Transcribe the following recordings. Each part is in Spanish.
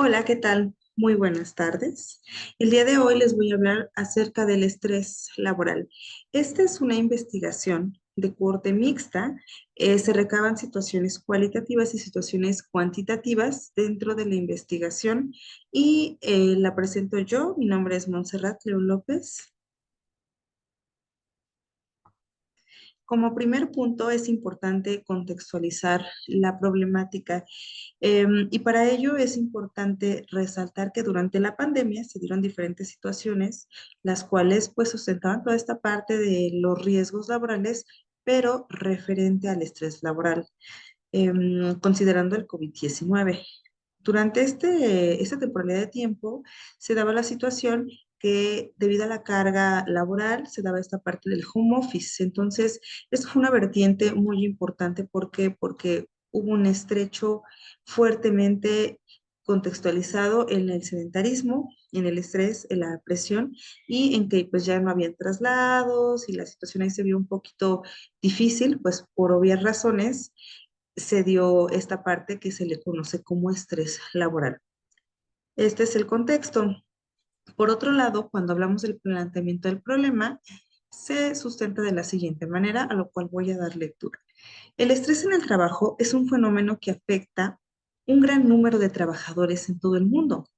Hola, ¿qué tal? Muy buenas tardes. El día de hoy les voy a hablar acerca del estrés laboral. Esta es una investigación de corte mixta. Se recaban situaciones cualitativas y situaciones cuantitativas dentro de la investigación y la presento yo. Mi nombre es Montserrat León López. Como primer punto, es importante contextualizar la problemática. Y para ello es importante resaltar que durante la pandemia se dieron diferentes situaciones, las cuales pues sustentaban toda esta parte de los riesgos laborales, pero referente al estrés laboral, considerando el COVID-19. Durante esta temporalidad de tiempo se daba la situación que debido a la carga laboral se daba esta parte del home office. Entonces, esto fue una vertiente muy importante. ¿Por qué? Porque hubo un estrecho fuertemente contextualizado en el sedentarismo, en el estrés, en la presión y en que pues ya no había traslados y la situación ahí se vio un poquito difícil, pues por obvias razones se dio esta parte que se le conoce como estrés laboral. Este es el contexto. Por otro lado, cuando hablamos del planteamiento del problema, se sustenta de la siguiente manera, a lo cual voy a dar lectura. El estrés en el trabajo es un fenómeno que afecta un gran número de trabajadores en todo el mundo.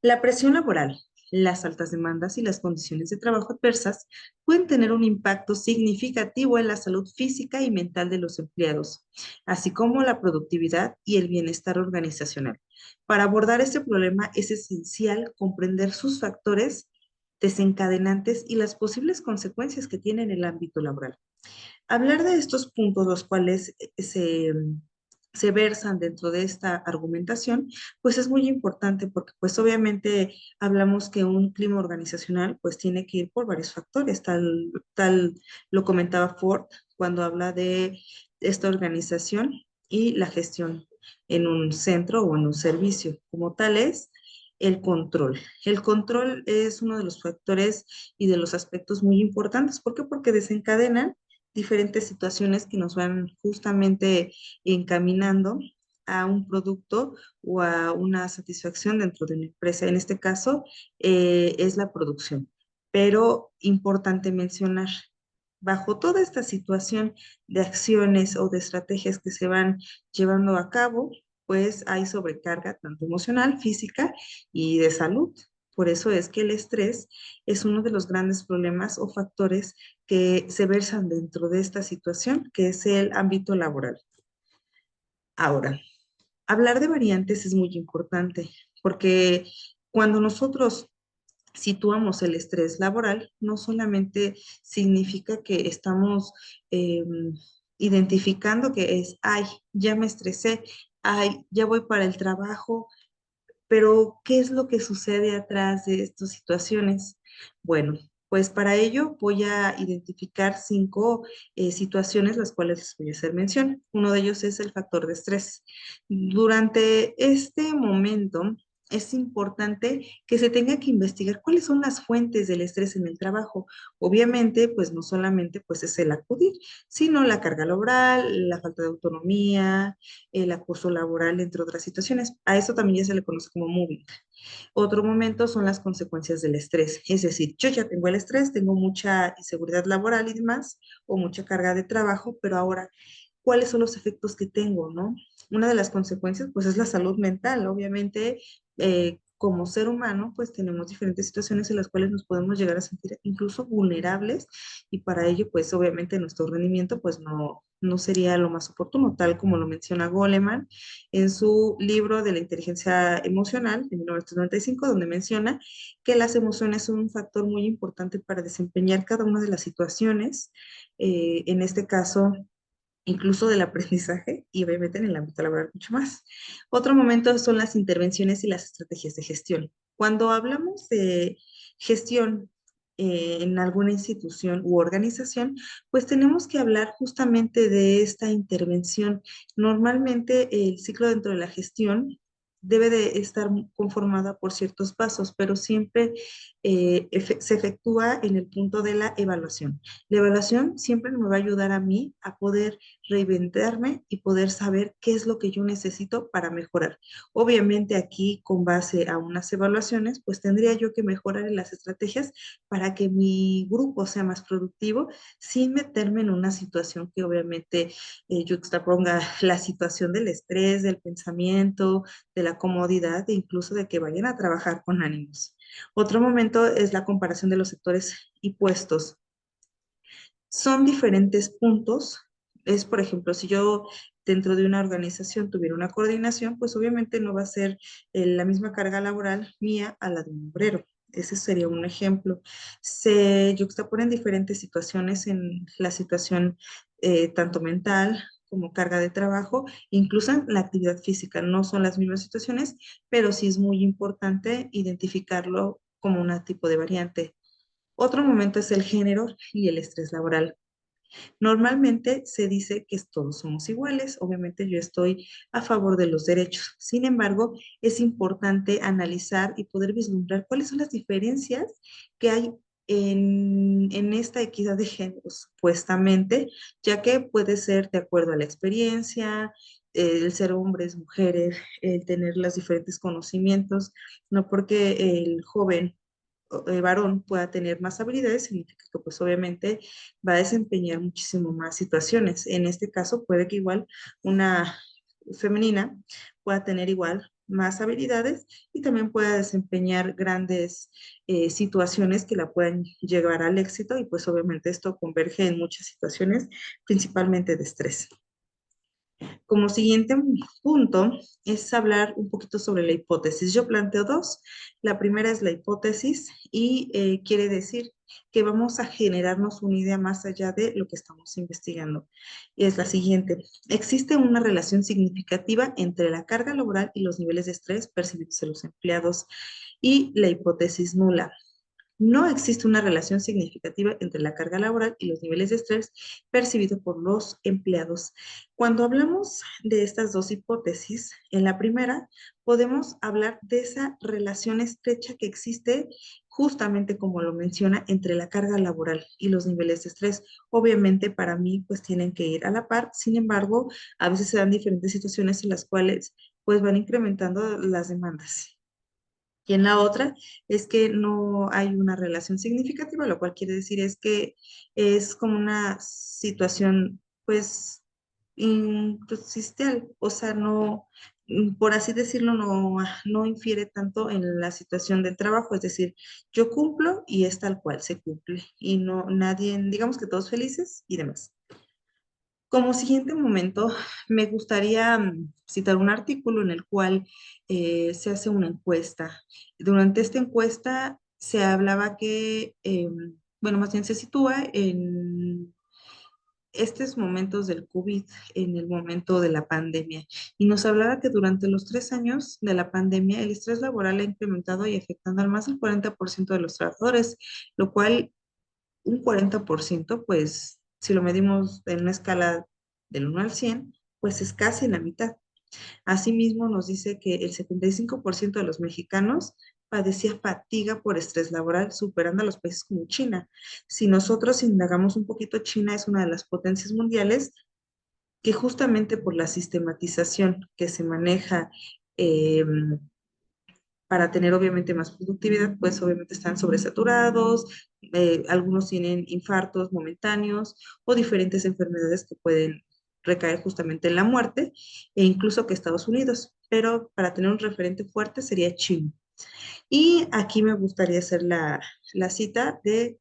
La presión laboral, las altas demandas y las condiciones de trabajo adversas pueden tener un impacto significativo en la salud física y mental de los empleados, así como la productividad y el bienestar organizacional. Para abordar este problema es esencial comprender sus factores desencadenantes y las posibles consecuencias que tiene en el ámbito laboral. Hablar de estos puntos, los cuales se versan dentro de esta argumentación, pues es muy importante porque pues obviamente hablamos que un clima organizacional pues tiene que ir por varios factores, tal lo comentaba Ford cuando habla de esta organización y la gestión en un centro o en un servicio. Como tal es el control. El control es uno de los factores y de los aspectos muy importantes. ¿Por qué? Porque desencadenan diferentes situaciones que nos van justamente encaminando a un producto o a una satisfacción dentro de una empresa. En este caso, es la producción. Pero importante mencionar, bajo toda esta situación de acciones o de estrategias que se van llevando a cabo, pues hay sobrecarga tanto emocional, física y de salud. Por eso es que el estrés es uno de los grandes problemas o factores que se versan dentro de esta situación, que es el ámbito laboral. Ahora, hablar de variantes es muy importante porque cuando nosotros situamos el estrés laboral, no solamente significa que estamos eh, identificando que es, ay, ya me estresé, ay, ya voy para el trabajo, pero ¿qué es lo que sucede atrás de estas situaciones? Bueno, pues para ello voy a identificar cinco situaciones las cuales les voy a hacer mención. Uno de ellos es el factor de estrés. Durante este momento es importante que se tenga que investigar cuáles son las fuentes del estrés en el trabajo. Obviamente, pues no solamente pues es el acudir, sino la carga laboral, la falta de autonomía, el acoso laboral, entre otras situaciones. A eso también ya se le conoce como moving. Otro momento son las consecuencias del estrés, es decir, yo ya tengo el estrés, tengo mucha inseguridad laboral y demás, o mucha carga de trabajo, pero ahora, ¿cuáles son los efectos que tengo, no? Una de las consecuencias, pues, es la salud mental. Obviamente, como ser humano, pues tenemos diferentes situaciones en las cuales nos podemos llegar a sentir incluso vulnerables y para ello, pues obviamente nuestro rendimiento, pues no sería lo más oportuno, tal como lo menciona Goleman en su libro de la inteligencia emocional de 1995, donde menciona que las emociones son un factor muy importante para desempeñar cada una de las situaciones, en este caso incluso del aprendizaje y obviamente en el ámbito laboral mucho más. Otro momento son las intervenciones y las estrategias de gestión. Cuando hablamos de gestión en alguna institución u organización, pues tenemos que hablar justamente de esta intervención. Normalmente el ciclo dentro de la gestión debe de estar conformada por ciertos pasos, pero siempre se efectúa en el punto de la evaluación. La evaluación siempre me va a ayudar a mí a poder reinventarme y poder saber qué es lo que yo necesito para mejorar. Obviamente aquí, con base a unas evaluaciones, pues tendría yo que mejorar en las estrategias para que mi grupo sea más productivo sin meterme en una situación que obviamente yuxtaponga la situación del estrés, del pensamiento, de la comodidad e incluso de que vayan a trabajar con ánimos. Otro momento es la comparación de los sectores y puestos. Son diferentes puntos. Es, por ejemplo, si yo dentro de una organización tuviera una coordinación, pues obviamente no va a ser la misma carga laboral mía a la de un obrero. Ese sería un ejemplo. Se yuxtaponen diferentes situaciones en la situación tanto mental como carga de trabajo, incluso en la actividad física. No son las mismas situaciones, pero sí es muy importante identificarlo como un tipo de variante. Otro momento es el género y el estrés laboral. Normalmente se dice que todos somos iguales, obviamente yo estoy a favor de los derechos. Sin embargo, es importante analizar y poder vislumbrar cuáles son las diferencias que hay en esta equidad de género, supuestamente, ya que puede ser de acuerdo a la experiencia, el ser hombres, mujeres, el tener los diferentes conocimientos, no porque el joven varón pueda tener más habilidades, significa que pues obviamente va a desempeñar muchísimo más situaciones. En este caso puede que igual una femenina pueda tener igual más habilidades y también pueda desempeñar grandes situaciones que la puedan llevar al éxito y pues obviamente esto converge en muchas situaciones, principalmente de estrés. Como siguiente punto es hablar un poquito sobre la hipótesis. Yo planteo dos. La primera es la hipótesis y quiere decir que vamos a generarnos una idea más allá de lo que estamos investigando. Y es la siguiente. Existe una relación significativa entre la carga laboral y los niveles de estrés percibidos en los empleados y la hipótesis nula. No existe una relación significativa entre la carga laboral y los niveles de estrés percibidos por los empleados. Cuando hablamos de estas dos hipótesis, en la primera podemos hablar de esa relación estrecha que existe justamente como lo menciona entre la carga laboral y los niveles de estrés. Obviamente para mí pues tienen que ir a la par, sin embargo a veces se dan diferentes situaciones en las cuales pues van incrementando las demandas. Y en la otra es que no hay una relación significativa, lo cual quiere decir es que es como una situación, pues, inconsistente, o sea, no, por así decirlo, no infiere tanto en la situación del trabajo, es decir, yo cumplo y es tal cual se cumple, y no nadie, digamos que todos felices y demás. Como siguiente momento, me gustaría citar un artículo en el cual se hace una encuesta. Durante esta encuesta se hablaba que, bueno, más bien se sitúa en estos momentos del COVID, en el momento de la pandemia, y nos hablaba que durante los 3 años de la pandemia el estrés laboral ha incrementado y afectando al más del 40% de los trabajadores, lo cual un 40%, pues si lo medimos en una escala del 1 al 100, pues es casi la mitad. Asimismo, nos dice que el 75% de los mexicanos padecía fatiga por estrés laboral, superando a los países como China. Si nosotros indagamos un poquito, China es una de las potencias mundiales que justamente por la sistematización que se maneja eh, para tener obviamente más productividad, pues obviamente están sobresaturados, algunos tienen infartos momentáneos o diferentes enfermedades que pueden recaer justamente en la muerte, e incluso que Estados Unidos, pero para tener un referente fuerte sería China. Y aquí me gustaría hacer la cita de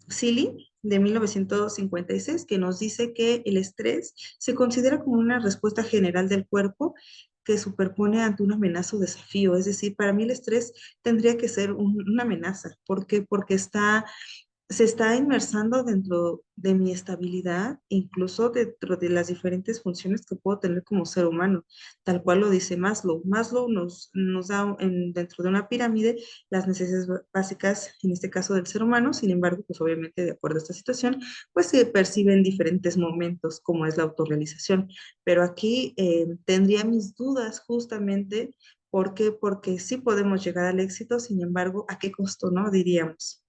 Seeley de 1956, que nos dice que el estrés se considera como una respuesta general del cuerpo que superpone ante una amenaza o desafío. Es decir, para mí el estrés tendría que ser una amenaza. ¿Por qué? Porque se está inmersando dentro de mi estabilidad, incluso dentro de las diferentes funciones que puedo tener como ser humano, tal cual lo dice Maslow. Maslow nos da dentro de una pirámide las necesidades básicas, en este caso del ser humano. Sin embargo, pues obviamente de acuerdo a esta situación, pues se percibe en diferentes momentos, como es la autorrealización. Pero aquí tendría mis dudas justamente. ¿Por qué? Porque sí podemos llegar al éxito, sin embargo, ¿a qué costo, no? Diríamos.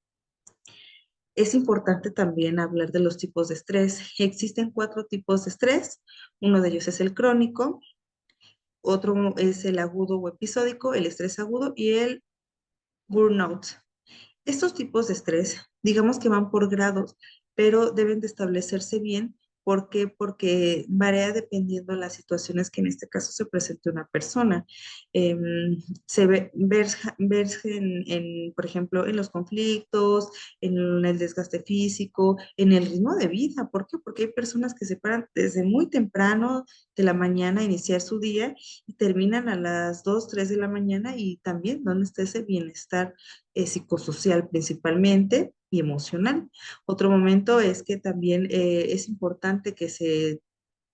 Es importante también hablar de los tipos de estrés. Existen cuatro tipos de estrés. Uno de ellos es el crónico, otro es el agudo o episódico, el estrés agudo y el burnout. Estos tipos de estrés, digamos que van por grados, pero deben de establecerse bien. ¿Por qué? Porque varía dependiendo de las situaciones que en este caso se presente una persona. Se verse por ejemplo, en los conflictos, en el desgaste físico, en el ritmo de vida. ¿Por qué? Porque hay personas que se paran desde muy temprano de la mañana a iniciar su día y terminan a las 2, 3 de la mañana y también dónde está ese bienestar psicosocial principalmente y emocional. Otro momento es que también es importante que se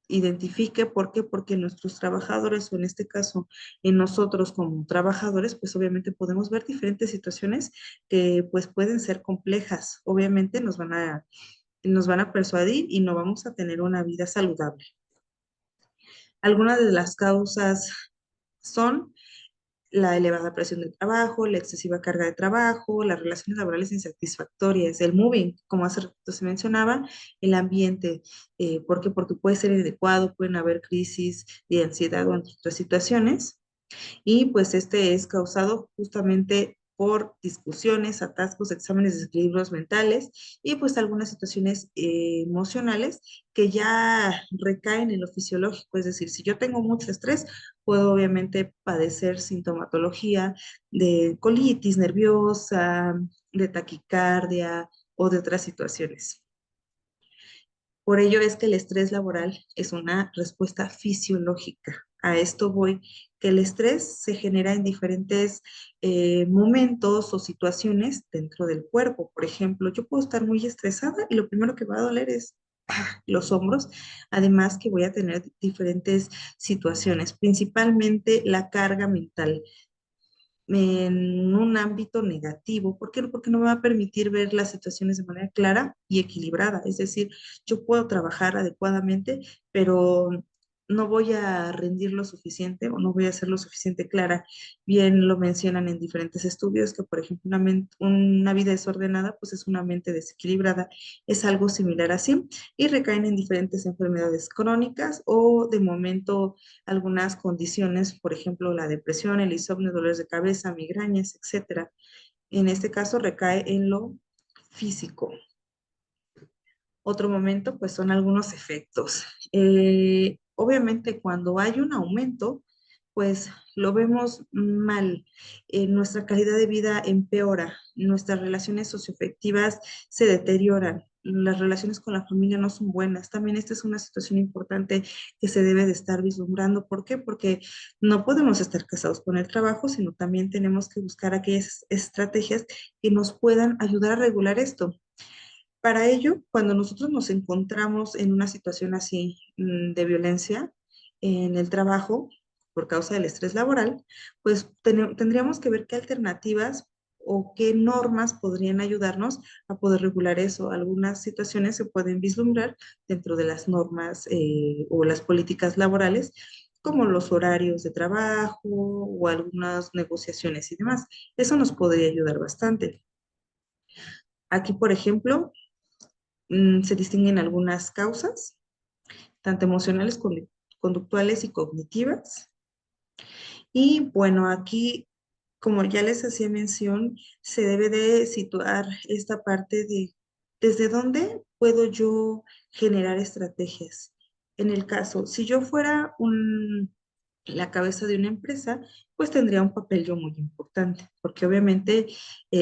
identifique. ¿Por qué? Porque nuestros trabajadores, o en este caso en nosotros como trabajadores, pues obviamente podemos ver diferentes situaciones que pues pueden ser complejas. Obviamente nos van a persuadir y no vamos a tener una vida saludable. Algunas de las causas son la elevada presión de trabajo, la excesiva carga de trabajo, las relaciones laborales insatisfactorias, el moving, como hace rato se mencionaba, el ambiente. ¿Por qué? Porque puede ser inadecuado, pueden haber crisis de ansiedad o entre otras situaciones. Y pues este es causado justamente por discusiones, atascos, exámenes, desequilibrios mentales y pues algunas situaciones emocionales que ya recaen en lo fisiológico. Es decir, si yo tengo mucho estrés, puedo obviamente padecer sintomatología de colitis nerviosa, de taquicardia o de otras situaciones. Por ello es que el estrés laboral es una respuesta fisiológica. A esto voy, que el estrés se genera en diferentes momentos o situaciones dentro del cuerpo. Por ejemplo, yo puedo estar muy estresada y lo primero que va a doler es los hombros, además que voy a tener diferentes situaciones, principalmente la carga mental en un ámbito negativo. ¿Por qué? Porque no me va a permitir ver las situaciones de manera clara y equilibrada. Es decir, yo puedo trabajar adecuadamente, pero no voy a rendir lo suficiente o no voy a ser lo suficiente clara. Bien lo mencionan en diferentes estudios que, por ejemplo, una vida desordenada, pues es una mente desequilibrada. Es algo similar así y recaen en diferentes enfermedades crónicas o de momento algunas condiciones, por ejemplo, la depresión, el insomnio, dolores de cabeza, migrañas, etcétera. En este caso recae en lo físico. Otro momento, pues son algunos efectos. Obviamente, cuando hay un aumento, pues lo vemos mal. Nuestra calidad de vida empeora, nuestras relaciones socioafectivas se deterioran, las relaciones con la familia no son buenas. También esta es una situación importante que se debe de estar vislumbrando. ¿Por qué? Porque no podemos estar casados con el trabajo, sino también tenemos que buscar aquellas estrategias que nos puedan ayudar a regular esto. Para ello, cuando nosotros nos encontramos en una situación así de violencia en el trabajo por causa del estrés laboral, pues tendríamos que ver qué alternativas o qué normas podrían ayudarnos a poder regular eso. Algunas situaciones se pueden vislumbrar dentro de las normas o las políticas laborales, como los horarios de trabajo o algunas negociaciones y demás. Eso nos podría ayudar bastante. Aquí, por ejemplo, se distinguen algunas causas, tanto emocionales, conductuales y cognitivas. Y bueno, aquí, como ya les hacía mención, se debe de situar esta parte de desde dónde puedo yo generar estrategias. En el caso, si yo fuera la cabeza de una empresa, pues tendría un papel yo muy importante, porque obviamente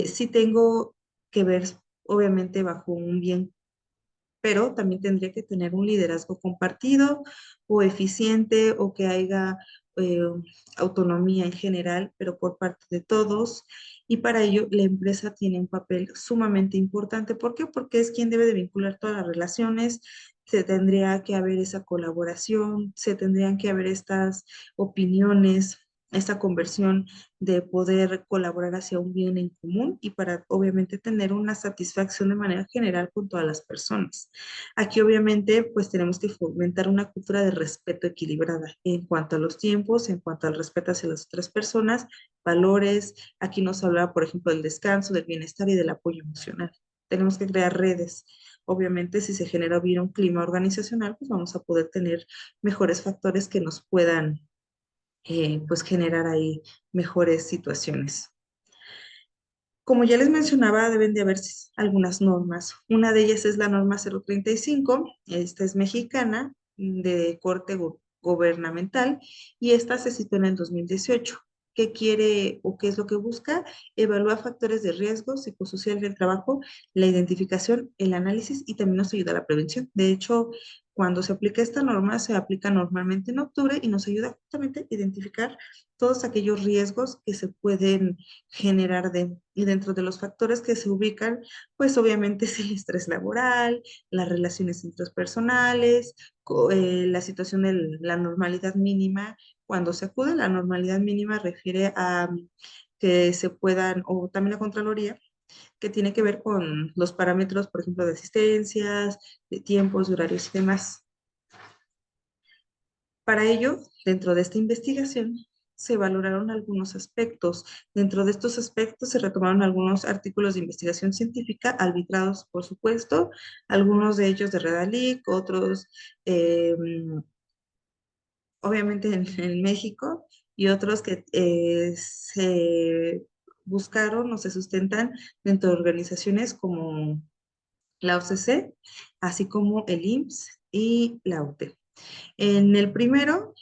sí tengo que ver, obviamente bajo un bien, pero también tendría que tener un liderazgo compartido o eficiente o que haya eh, autonomía en general, pero por parte de todos. Y para ello la empresa tiene un papel sumamente importante. ¿Por qué? Porque es quien debe de vincular todas las relaciones. Se tendría que haber esa colaboración, se tendrían que haber estas opiniones, esta conversión de poder colaborar hacia un bien en común y para obviamente tener una satisfacción de manera general con todas las personas. Aquí obviamente pues tenemos que fomentar una cultura de respeto equilibrada en cuanto a los tiempos, en cuanto al respeto hacia las otras personas, valores. Aquí nos hablaba, por ejemplo, del descanso, del bienestar y del apoyo emocional. tenemos que crear redes. Obviamente, si se genera bien un clima organizacional, pues vamos a poder tener mejores factores que nos puedan, pues, generar ahí mejores situaciones. Como ya les mencionaba, deben de haber algunas normas. Una de ellas es la norma 035. Esta es mexicana, de corte gubernamental, y esta se citó en el 2018. ¿Qué quiere o qué es lo que busca? Evalúa factores de riesgo psicosocial del trabajo, la identificación, el análisis, y también nos ayuda a la prevención. De hecho, cuando se aplica esta norma, se aplica normalmente en octubre y nos ayuda justamente a identificar todos aquellos riesgos que se pueden generar y dentro de los factores que se ubican, pues obviamente es el estrés laboral, las relaciones interpersonales, la situación de la normalidad mínima. Cuando se acude, la normalidad mínima refiere a que se puedan, o también la Contraloría, que tiene que ver con los parámetros, por ejemplo, de asistencias, de tiempos, de horarios y demás. Para ello, dentro de esta investigación, se valoraron algunos aspectos. Dentro de estos aspectos se retomaron algunos artículos de investigación científica, arbitrados, por supuesto, algunos de ellos de Redalic, otros eh, obviamente en México, y otros que se buscaron o se sustentan dentro de organizaciones como la OCC, así como el IMSS y la UTE. En el primero,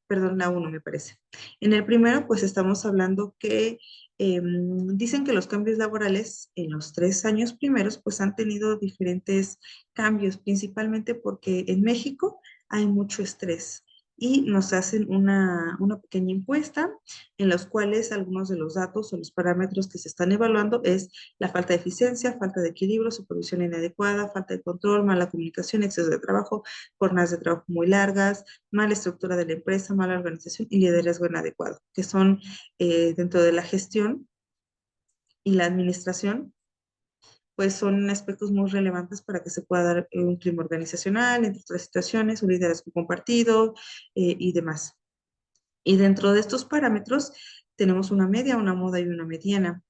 perdón, la uno me parece. En el primero, pues estamos hablando que dicen que los cambios laborales en los 3 años primeros, pues han tenido diferentes cambios, principalmente porque en México hay mucho estrés y nos hacen una pequeña encuesta en los cuales algunos de los datos o los parámetros que se están evaluando es la falta de eficiencia, falta de equilibrio, supervisión inadecuada, falta de control, mala comunicación, exceso de trabajo, jornadas de trabajo muy largas, mala estructura de la empresa, mala organización y liderazgo inadecuado, que son dentro de la gestión y la administración, pues son aspectos muy relevantes para que se pueda dar un clima organizacional, entre otras situaciones, un liderazgo compartido y demás. Y dentro de estos parámetros tenemos una media, una moda y una mediana,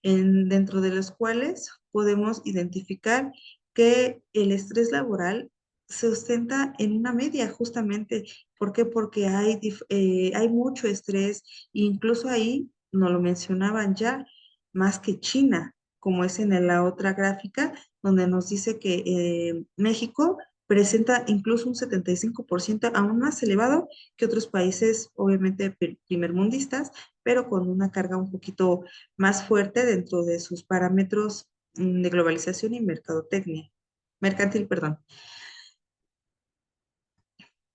dentro de los cuales podemos identificar que el estrés laboral se sustenta en una media justamente. ¿Por qué? Porque hay mucho estrés, e incluso ahí, nos lo mencionaban ya, más que China, como es en la otra gráfica, donde nos dice que México presenta incluso un 75% aún más elevado que otros países, obviamente primermundistas, pero con una carga un poquito más fuerte dentro de sus parámetros de globalización y mercadotecnia, mercantil, perdón.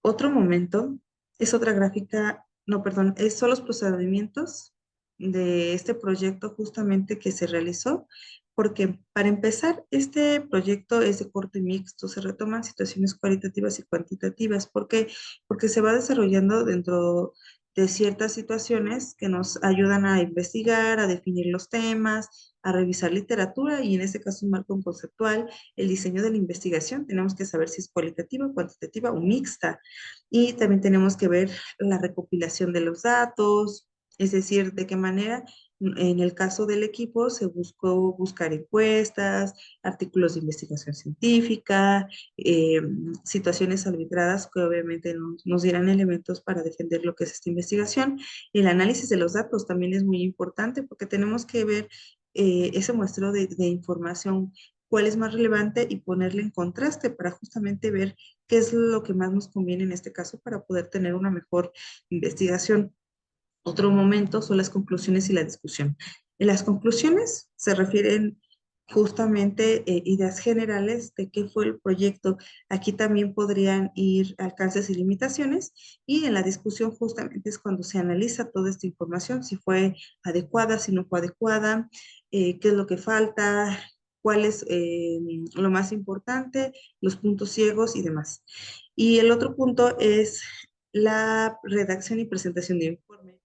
Otro momento es otra gráfica, no, perdón, son los procedimientos de este proyecto justamente que se realizó, porque para empezar, este proyecto es de corte mixto, se retoman situaciones cualitativas y cuantitativas. ¿Por qué? Porque se va desarrollando dentro de ciertas situaciones que nos ayudan a investigar, a definir los temas, a revisar literatura y en este caso un marco conceptual, el diseño de la investigación. Tenemos que saber si es cualitativa, cuantitativa o mixta. Y también tenemos que ver la recopilación de los datos, es decir, de qué manera, en el caso del equipo, se buscó buscar encuestas, artículos de investigación científica, situaciones arbitradas que obviamente nos dieran elementos para defender lo que es esta investigación. El análisis de los datos también es muy importante porque tenemos que ver ese muestreo de información, cuál es más relevante y ponerle en contraste para justamente ver qué es lo que más nos conviene en este caso para poder tener una mejor investigación. Otro momento son las conclusiones y la discusión. En las conclusiones se refieren justamente ideas generales de qué fue el proyecto. Aquí también podrían ir alcances y limitaciones, y en la discusión justamente es cuando se analiza toda esta información, si fue adecuada, si no fue adecuada, qué es lo que falta, cuál es lo más importante, los puntos ciegos y demás. Y el otro punto es la redacción y presentación de informe.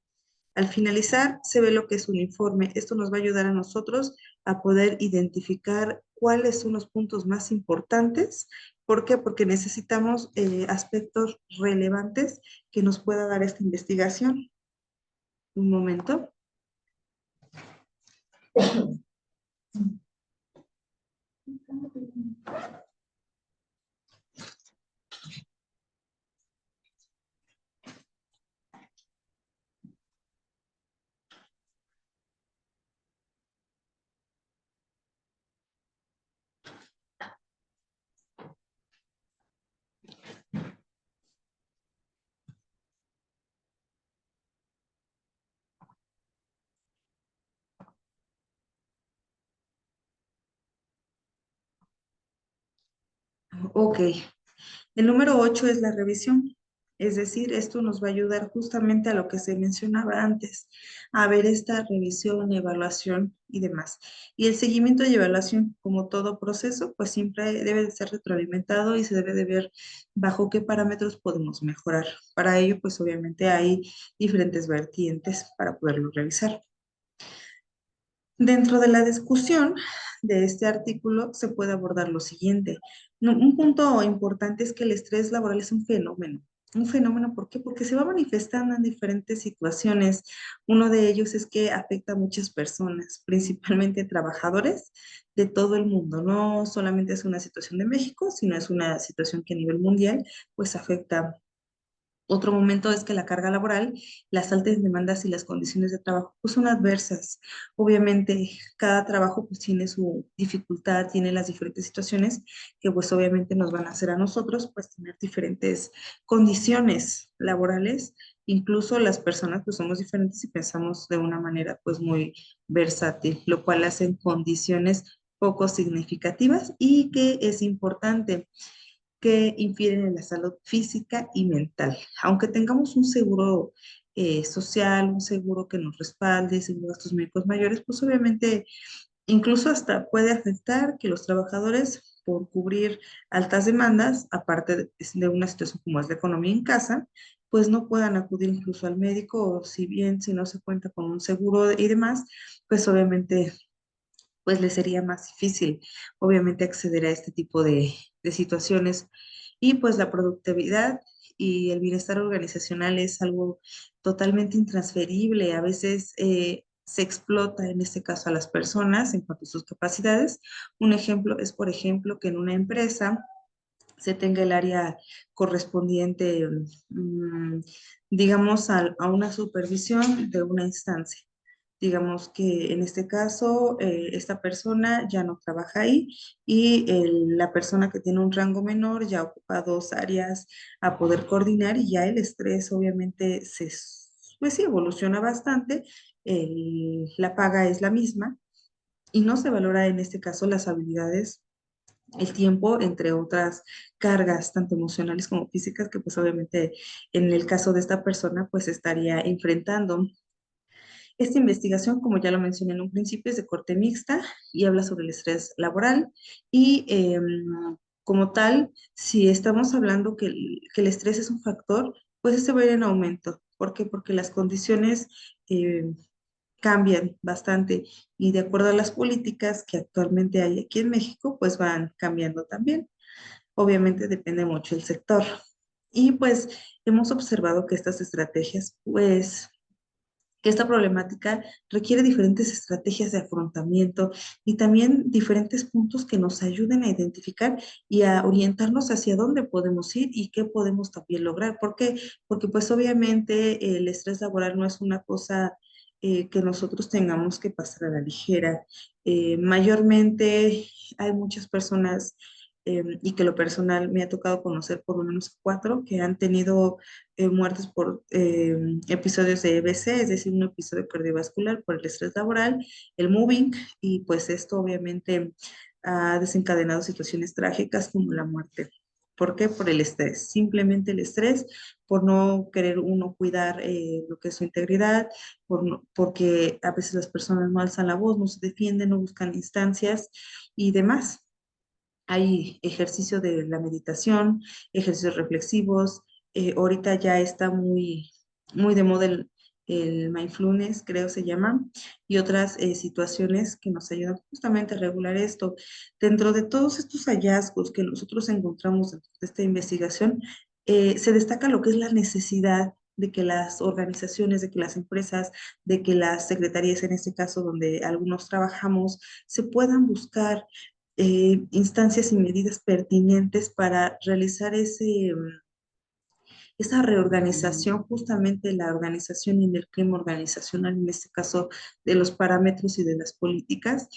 Al finalizar, se ve lo que es un informe. Esto nos va a ayudar a nosotros a poder identificar cuáles son los puntos más importantes. ¿Por qué? Porque necesitamos aspectos relevantes que nos pueda dar esta investigación. Un momento. Ok, el número 8 es la revisión. Es decir, esto nos va a ayudar justamente a lo que se mencionaba antes, a ver esta revisión, evaluación y demás. Y el seguimiento y evaluación, como todo proceso, pues siempre debe de ser retroalimentado y se debe de ver bajo qué parámetros podemos mejorar. Para ello, pues obviamente hay diferentes vertientes para poderlo revisar. Dentro de la discusión de este artículo se puede abordar lo siguiente. Un punto importante es que el estrés laboral es un fenómeno. Un fenómeno, ¿por qué? Porque se va manifestando en diferentes situaciones. Uno de ellos es que afecta a muchas personas, principalmente trabajadores de todo el mundo. No solamente es una situación de México, sino es una situación que a nivel mundial pues afecta. Otro momento es que la carga laboral, las altas demandas y las condiciones de trabajo pues son adversas. Obviamente cada trabajo pues tiene su dificultad, tiene las diferentes situaciones que pues obviamente nos van a hacer a nosotros pues tener diferentes condiciones laborales. Incluso las personas pues somos diferentes y pensamos de una manera pues muy versátil, lo cual hacen condiciones poco significativas y que es importante que infieren en la salud física y mental. Aunque tengamos un seguro social, un seguro que nos respalde, seguro de gastos médicos mayores, pues obviamente incluso hasta puede afectar que los trabajadores, por cubrir altas demandas, aparte de una situación como es la economía en casa, pues no puedan acudir incluso al médico, o si bien si no se cuenta con un seguro y demás, pues obviamente pues le sería más difícil, obviamente, acceder a este tipo de situaciones. Y pues la productividad y el bienestar organizacional es algo totalmente intransferible. A veces se explota, en este caso, a las personas en cuanto a sus capacidades. Un ejemplo es, por ejemplo, que en una empresa se tenga el área correspondiente, digamos, a una supervisión de una instancia. Digamos que en este caso, esta persona ya no trabaja ahí y la persona que tiene un rango menor ya ocupa dos áreas a poder coordinar y ya el estrés obviamente pues sí, evoluciona bastante, la paga es la misma y no se valora en este caso las habilidades, el tiempo, entre otras cargas, tanto emocionales como físicas, que pues obviamente en el caso de esta persona pues estaría enfrentando. Esta investigación, como ya lo mencioné en un principio, es de corte mixta y habla sobre el estrés laboral y como tal, si estamos hablando que el estrés es un factor, pues este va a ir en aumento. ¿Por qué? Porque las condiciones cambian bastante y de acuerdo a las políticas que actualmente hay aquí en México, pues van cambiando también. Obviamente depende mucho el sector. Y pues hemos observado que estas estrategias, pues que esta problemática requiere diferentes estrategias de afrontamiento y también diferentes puntos que nos ayuden a identificar y a orientarnos hacia dónde podemos ir y qué podemos también lograr. ¿Por qué? Porque pues obviamente el estrés laboral no es una cosa que nosotros tengamos que pasar a la ligera. Mayormente hay muchas personas y que lo personal me ha tocado conocer por lo menos cuatro que han tenido muertes por episodios de EBC, es decir, un episodio cardiovascular por el estrés laboral, el moving, y pues esto obviamente ha desencadenado situaciones trágicas como la muerte. ¿Por qué? Por el estrés, simplemente el estrés, por no querer uno cuidar lo que es su integridad, porque a veces las personas no alzan la voz, no se defienden, no buscan instancias y demás. Hay ejercicio de la meditación, ejercicios reflexivos. Ahorita ya está muy de moda el mindfulness, creo se llama, y otras situaciones que nos ayudan justamente a regular esto. Dentro de todos estos hallazgos que nosotros encontramos dentro de esta investigación, se destaca lo que es la necesidad de que las organizaciones, de que las empresas, de que las secretarías, en este caso donde algunos trabajamos, se puedan buscar instancias y medidas pertinentes para realizar esa reorganización, justamente la organización y el clima organizacional, en este caso de los parámetros y de las políticas,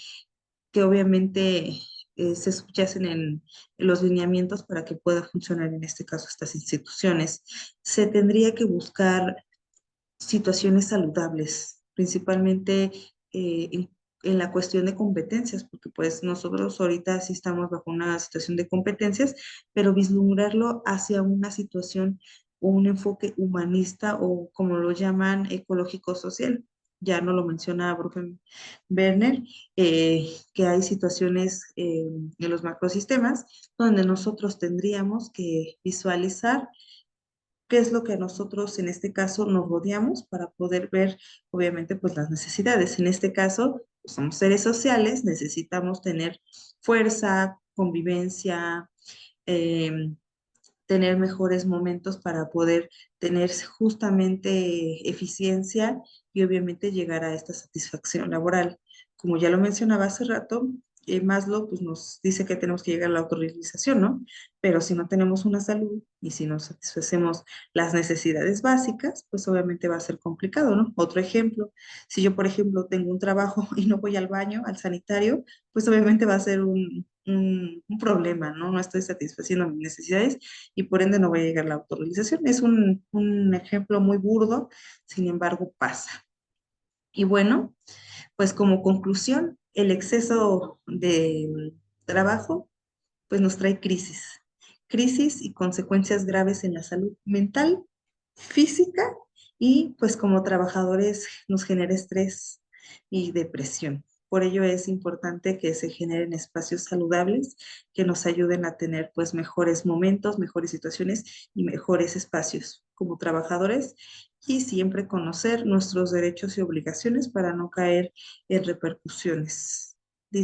que obviamente se subyacen en los lineamientos para que pueda funcionar en este caso estas instituciones. Se tendría que buscar situaciones saludables, principalmente en la cuestión de competencias, porque pues nosotros ahorita sí estamos bajo una situación de competencias, pero vislumbrarlo hacia una situación o un enfoque humanista o como lo llaman ecológico-social. Ya no lo menciona Brufen Werner, que hay situaciones en los macrosistemas donde nosotros tendríamos que visualizar qué es lo que nosotros en este caso nos rodeamos para poder ver, obviamente, pues las necesidades. En este caso, pues, somos seres sociales, necesitamos tener fuerza, convivencia, eh, tener mejores momentos para poder tener justamente eficiencia y obviamente llegar a esta satisfacción laboral. Como ya lo mencionaba hace rato, Maslow pues, nos dice que tenemos que llegar a la autorrealización, ¿no? Pero si no tenemos una salud y si no satisfacemos las necesidades básicas, pues obviamente va a ser complicado, ¿no? Otro ejemplo, si yo, por ejemplo, tengo un trabajo y no voy al baño, al sanitario, pues obviamente va a ser un problema, ¿no? No estoy satisfaciendo mis necesidades y por ende no va a llegar la autorrealización. Es un ejemplo muy burdo, sin embargo pasa. Y bueno, pues como conclusión, el exceso de trabajo pues nos trae crisis y consecuencias graves en la salud mental, física y pues como trabajadores nos genera estrés y depresión. Por ello es importante que se generen espacios saludables que nos ayuden a tener pues mejores momentos, mejores situaciones y mejores espacios como trabajadores y siempre conocer nuestros derechos y obligaciones para no caer en repercusiones.